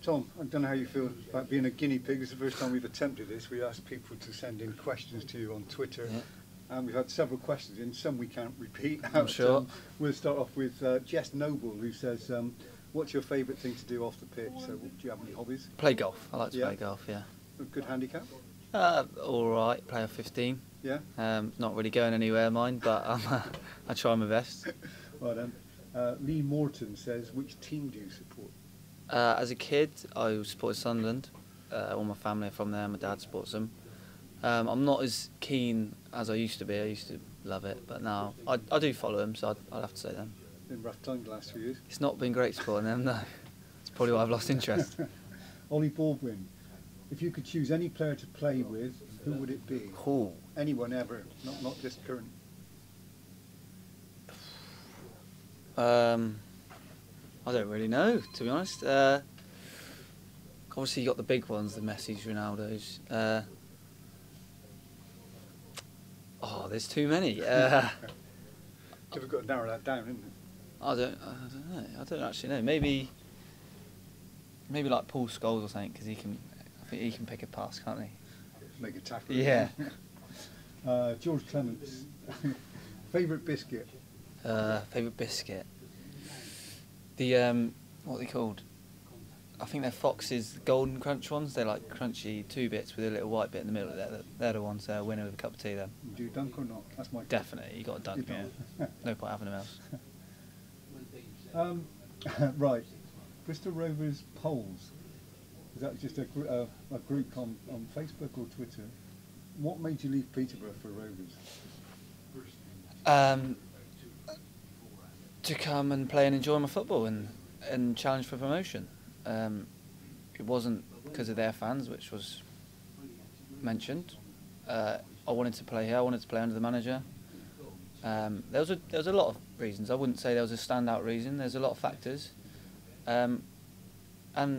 Tom, I don't know how you feel about being a guinea pig. It's the first time we've attempted this. We asked people to send in questions to you on Twitter. Yeah. And we've had several questions in, some we can't repeat. I'm sure. We'll start off with Jess Noble, who says, what's your favourite thing to do off the pitch? So do you have any hobbies? Play golf. I like to play golf, yeah. A good handicap? All right, play a 15. Yeah? Not really going anywhere, mine, but I try my best. Right then. Lee Morton says, which team do you support? As a kid, I supported Sunderland. All my family are from there. My dad supports them. I'm not as keen as I used to be. I used to love it, but now I do follow them, so I'd have to say them. Been rough time the last few years. It's not been great supporting them, no. It's probably why I've lost interest. Ollie Baldwin, if you could choose any player to play with, who would it be? Cool. Anyone ever, not just current. I don't really know, to be honest. Obviously, you got the big ones, the Messis, Ronaldos. There's too many. You've got to narrow that down, isn't it? I don't know. I don't actually know. Maybe like Paul Scholes or something, because I think he can pick a pass, can't he? Make a tackle. Yeah. George Clements, favourite biscuit. Favourite biscuit. The what are they called? I think they're Fox's Golden Crunch ones. They're like crunchy 2 bits with a little white bit in the middle. They're the ones that win with a cup of tea. Then. Do you dunk or not? That's my. Definitely, you got to dunk. Yeah. No point having them else. Right, Bristol Rovers polls. Is that just a group on Facebook or Twitter? What made you leave Peterborough for Rovers? To come and play and enjoy my football and challenge for promotion. It wasn't because of their fans, which was mentioned. I wanted to play here. I wanted to play under the manager. There was a lot of reasons. I wouldn't say there was a standout reason. There's a lot of factors. And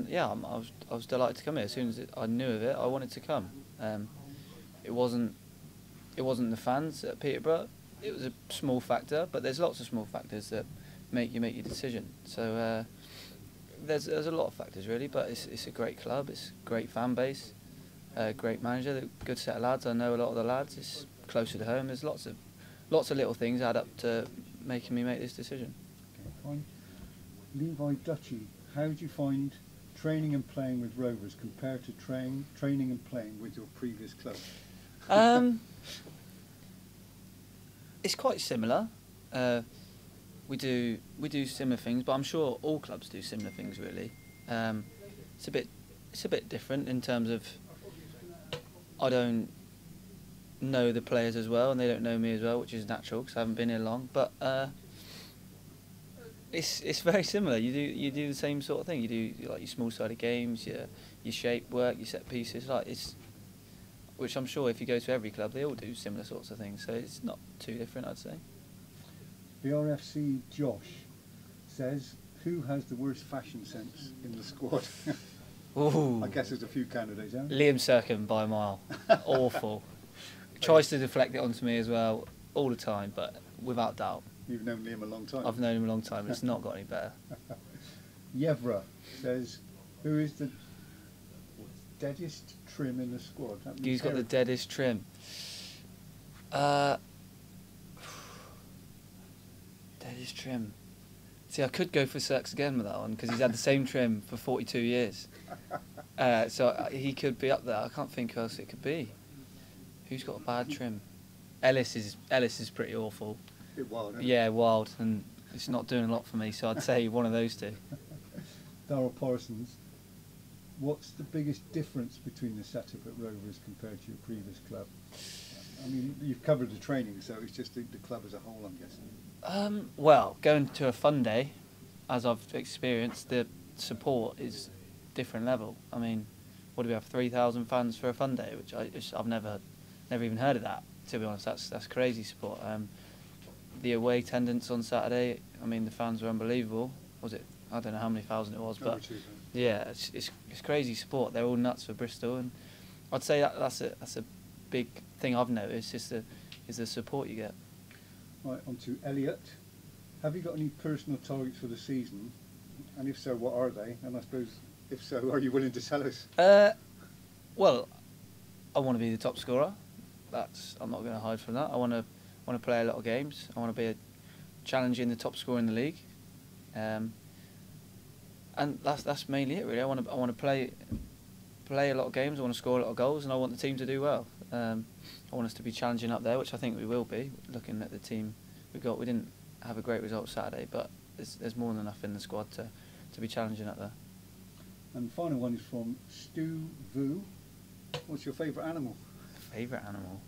yeah, I was delighted to come here. As soon as I knew of it, I wanted to come. It wasn't the fans at Peterborough. It was a small factor, but there's lots of small factors that make your decision. So there's a lot of factors really, but it's a great club. It's a great fan base, great manager, good set of lads. I know a lot of the lads. It's closer to home. There's lots of little things add up to making me make this decision. Okay, fine. Levi Dutchy, how do you find training and playing with Rovers compared to training and playing with your previous club? It's quite similar. We do similar things, but I'm sure all clubs do similar things really. It's a bit different in terms of I don't know the players as well, and they don't know me as well, which is natural because I haven't been here long. But it's very similar. You do the same sort of thing. You do like your small-sided games, your shape work, your set pieces. Which I'm sure if you go to every club, they all do similar sorts of things. So it's not too different, I'd say. BRFC Josh says, who has the worst fashion sense in the squad? Ooh. I guess there's a few candidates, huh? Liam Serkin by a mile. Awful. Tries to deflect it onto me as well all the time, but without doubt. You've known Liam a long time. I've known him a long time. It's not got any better. Yevra says, who is the deadest trim in the squad? Who's got the deadest trim? Deadest trim. See, I could go for Cirques again with that one because he's had the same trim for 42 years. So he could be up there. I can't think who else it could be. Who's got a bad trim? Ellis is pretty awful. A bit wild, isn't it? Yeah, wild, and it's not doing a lot for me. So I'd say one of those two. Darryl Parsons, what's the biggest difference between the setup at Rovers compared to your previous club? I mean, you've covered the training, so it's just the club as a whole, I'm guessing. Well, going to a fun day, as I've experienced, the support is different level. I mean, what do we have? 3,000 fans for a fun day, which I've never even heard of that. To be honest, that's crazy support. The away attendance on Saturday, I mean, the fans were unbelievable. Was it? I don't know how many thousand it was, but yeah, it's crazy support. They're all nuts for Bristol, and I'd say that's a big thing I've noticed is the support you get. Right, on to Elliot. Have you got any personal targets for the season? And if so, what are they? And I suppose If so, are you willing to tell us? Well, I want to be the top scorer. I'm not going to hide from that. I want to play a lot of games. I want to be challenging the top scorer in the league. And that's mainly it, really. I want to play a lot of games. I want to score a lot of goals, and I want the team to do well. I want us to be challenging up there, which I think we will be. Looking at the team we didn't have a great result Saturday, but there's more than enough in the squad to be challenging up there. And the final one is from Stu Vu. What's your favourite animal? Favourite animal?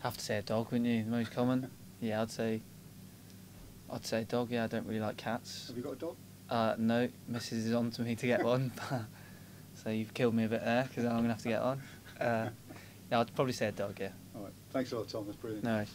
Have to say a dog, wouldn't you? The most common. Yeah, I'd say a dog. Yeah, I don't really like cats. Have you got a dog? No, Mrs. is on to me to get one. So you've killed me a bit there, because I'm going to have to get one. Yeah, I'd probably say a dog, yeah. All right. Thanks a lot, Tom. That's brilliant. No worries.